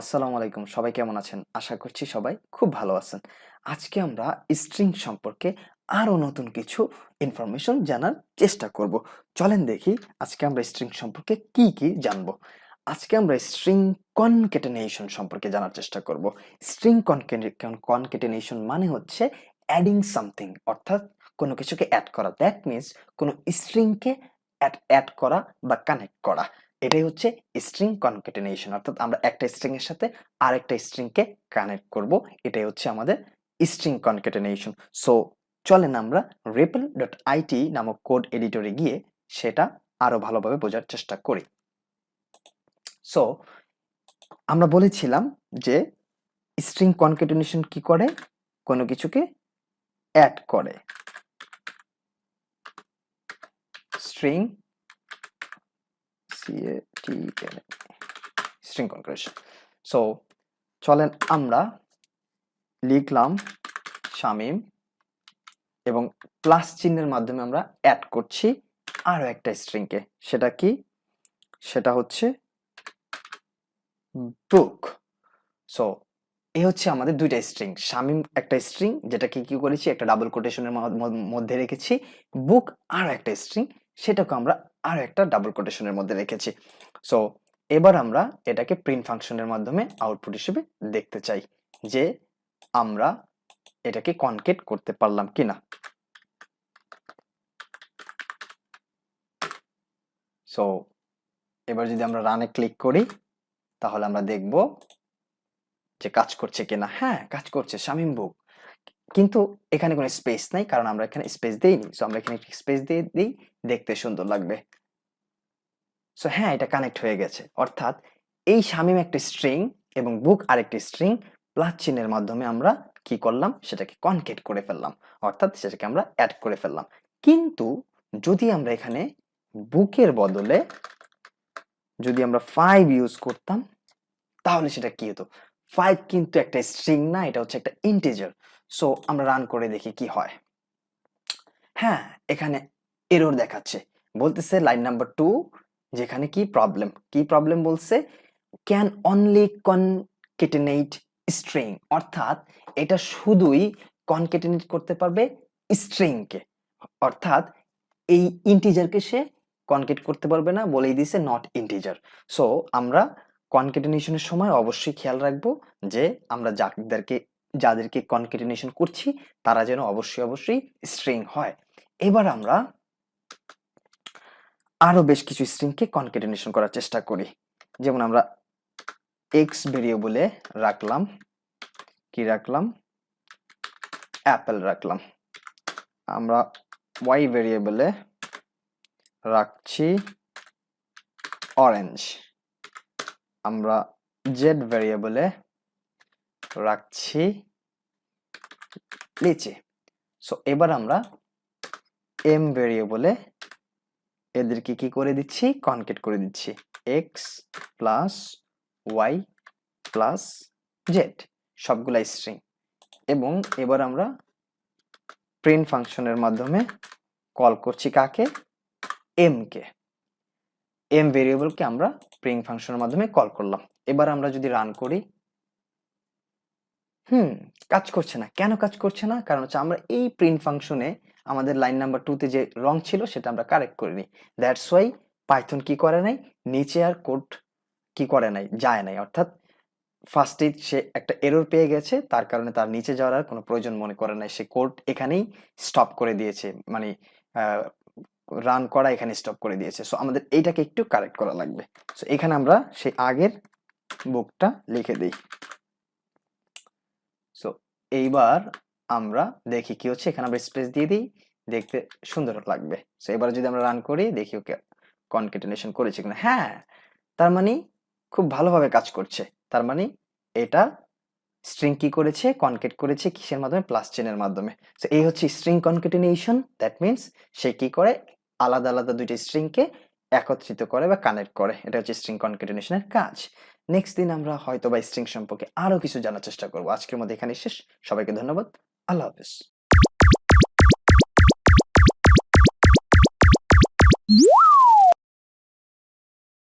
আসসালামু আলাইকুম। সবাই কেমন আছেন? আশা করছি সবাই খুব ভালো আছেন। আজকে আমরা স্ট্রিং সম্পর্কে আরো নতুন কিছু ইনফরমেশন জানার চেষ্টা করব। চলেন দেখি আজকে আমরা স্ট্রিং সম্পর্কে কি জানবো। আজকে আমরা স্ট্রিং কনক্যাটেনেশন সম্পর্কে জানার চেষ্টা করব। স্ট্রিং কনক্যাটেনেশন মানে হচ্ছে অ্যাডিং সামথিং, অর্থাৎ কোনো কিছুকে অ্যাড করা। দ্যাট মিন্স কোনো স্ট্রিংকে অ্যাড করা বা কানেক্ট করা। এটাই হচ্ছে স্ট্রিং কনক্যাটেনেশন, অর্থাৎ আমরা একটা স্ট্রিং এর সাথে আরেকটা স্ট্রিং কে কানেক্ট করব। এটাই হচ্ছে আমাদের স্ট্রিং কনক্যাটেনেশন। সো চলেন আমরা repl.it নামক কোড এডিটরে গিয়ে সেটা আরো ভালোভাবে বোঝার চেষ্টা করি। সো আমরা বলেছিলাম যে স্ট্রিং কনক্যাটেনেশন কি করে, কোনো কিছুকে অ্যাড করে। String string concatenation. সো চলেন আমরা লিখলাম শামীম এবং প্লাস চিহ্নের মাধ্যমে আমরা অ্যাড করছি আরো একটা স্ট্রিং কে। সেটা কি? সেটা হচ্ছে বুক। সো এই হচ্ছে আমাদের দুইটা স্ট্রিং। শামীম একটা স্ট্রিং, যেটাকে কি করেছি একটা ডাবল কোটেশনের মধ্যে রেখেছি। বুক আরো একটা স্ট্রিং, সেটাকে আমরা আরো একটা ডাবল কোটেশনের মধ্যে রেখেছি। সো এবার আমরা এটাকে প্রিন্ট ফাংশনের মাধ্যমে আউটপুট হিসেবে দেখতে চাই যে আমরা এটাকে কনকেট করতে পারলাম কিনা। সো এবার যদি আমরা রানে ক্লিক করি তাহলে আমরা দেখব যে কাজ করছে কিনা। হ্যাঁ, কাজ করছে, শামীম বুক। কিন্তু এখানে কোনো স্পেস নাই, কারণ আমরা এখানে স্পেস দেইনি। সো আমরা এখানে স্পেস দিয়ে দিই, দেখতে সুন্দর লাগবে। সো হ্যাঁ, এটা কানেক্ট হয়ে গেছে। অর্থাৎ এই শামীম একটা স্ট্রিং এবং বুক আরেকটি স্ট্রিং, প্লাস চিহ্নের মাধ্যমে আমরা কি করলাম, সেটাকে কনকেট করে ফেললাম, অর্থাৎ সেটাকে আমরা অ্যাড করে ফেললাম। কিন্তু যদি আমরা এখানে বুকের বদলে যদি আমরা 5 ইউজ করতাম তাহলে সেটা কি হতো? 5 কিন্তু একটা স্ট্রিং না, এটা হচ্ছে একটা ইন্টিজার। সো আমরা রান করে দেখি কি হয়। হ্যাঁ, এখানে এরর দেখাচ্ছে, বলতেছে লাইন নাম্বার 2, যেখানে কি প্রবলেম বলছে, ক্যান অনলি কনকেটেনেট স্ট্রিং, অর্থাৎ এটা শুধুই কনকেটেনেট করতে পারবে স্ট্রিংকে, অর্থাৎ এই ইন্টিজারকে সে কনকেট করতে পারবে না, বলেই দিছে নট ইন্টিজার। সো আমরা কনকেটেনেশনের সময় অবশ্যই খেয়াল রাখবো যে আমরা যাদেরকে কনকেটেনেশন করছি তারা যেন অবশ্যই স্ট্রিং হয়। এবার আমরা আরো বেশ কিছু স্ট্রিংকে কনকেটেনেশন করার চেষ্টা করি। যেমন আমরা এক্স ভেরিয়েবলে রাখলাম অ্যাপেল রাখলাম। আমরা ওয়াই ভেরিয়েবলে রাখছি অরেঞ্জ। আমরা জেড ভেরিয়েবলে রাখছি লিচি। সো এবার আমরা এম ভেরিয়েবলে এদেরকে কি করে দিচ্ছি, কনকেট করে দিচ্ছি, x plus y plus z, সবগুলা স্ট্রিং। এবং এবার আমরা প্রিন্ট ফাংশনের মাধ্যমে কল করছি কাকে, এম কে। এম ভেরিয়েবলকে আমরা প্রিন্ট ফাংশনের মাধ্যমে কল করলাম। এবার আমরা যদি রান করি, কাজ করছে না। কেন কাজ করছে না? কারণ হচ্ছে আমরা এই প্রিন্ট ফাংশনে আমাদের লাইন নাম্বার 2 তে যে রং ছিল সেটা আমরা কারেক্ট করিনি। দ্যাটস ওয়াই পাইথন কি করে নাই, নিচে আর কোড কি করে নাই, যায় নাই। অর্থাৎ ফার্স্টে সে একটা এরর পেয়ে গেছে, তার কারণে তার নিচে যাওয়ার আর কোনো প্রয়োজন মনে করে নাই। সে কোড এখানেই স্টপ করে দিয়েছে, মানে রান করা এখানে স্টপ করে দিয়েছে। সো আমাদের এইটাকে একটু কারেক্ট করা লাগবে। সো এখানে আমরা সেই আগের বুকটা লিখে দিই। সো এইবার আমরা দেখি কি হচ্ছে। এখানে আমরা স্পেস দিয়ে দিই, দেখতে সুন্দর লাগবে। সো এবার যদি আমরা রান করি, দেখি ওকে কনকেটেনেশন করেছে কিনা। হ্যাঁ, তার মানে খুব ভালোভাবে কাজ করছে। তার মানে এটা স্ট্রিং কি করেছে, কনকেট করেছে কিসের মাধ্যমে, প্লাস চেনের মাধ্যমে। সো এই হচ্ছে স্ট্রিং কনকেটেনেশন। দ্যাট মিন্স সে কি করে, আলাদা আলাদা দুইটা স্ট্রিংকে একত্রিত করে বা কানেক্ট করে। এটা হচ্ছে স্ট্রিং কনকেটেনেশনের কাজ। নেক্সট দিন আমরা হয়তো বা স্ট্রিং সম্পর্কে আরো কিছু জানার চেষ্টা করবো। আজকের মধ্যে এখানে শেষ। সবাইকে ধন্যবাদ। আল্লাহ হাফেজ।